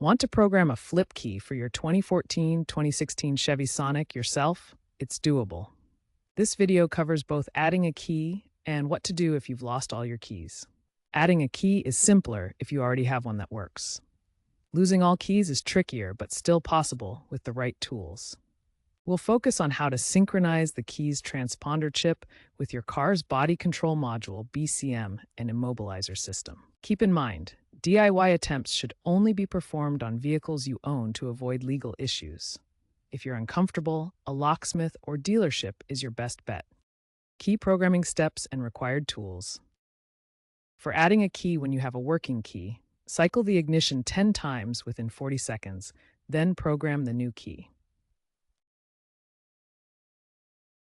Want to program a flip key for your 2014-2016 Chevy Sonic yourself? It's doable. This video covers both adding a key and what to do if you've lost all your keys. Adding a key is simpler if you already have one that works. Losing all keys is trickier, but still possible with the right tools. We'll focus on how to synchronize the key's transponder chip with your car's body control module, BCM, and immobilizer system. Keep in mind, DIY attempts should only be performed on vehicles you own to avoid legal issues. If you're uncomfortable, a locksmith or dealership is your best bet. Key programming steps and required tools. For adding a key when you have a working key, cycle the ignition 10 times within 40 seconds, then program the new key.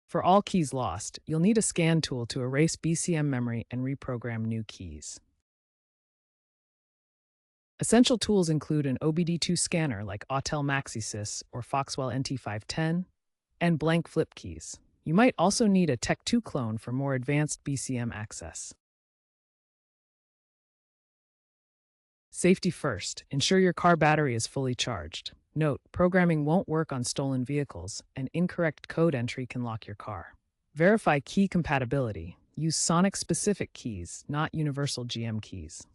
For all keys lost, you'll need a scan tool to erase BCM memory and reprogram new keys. Essential tools include an OBD2 scanner like Autel MaxiSys or Foxwell NT510, and blank flip keys. You might also need a Tech 2 clone for more advanced BCM access. Safety first. Ensure your car battery is fully charged. Note, programming won't work on stolen vehicles, and incorrect code entry can lock your car. Verify key compatibility. Use Sonic-specific keys, not universal GM keys.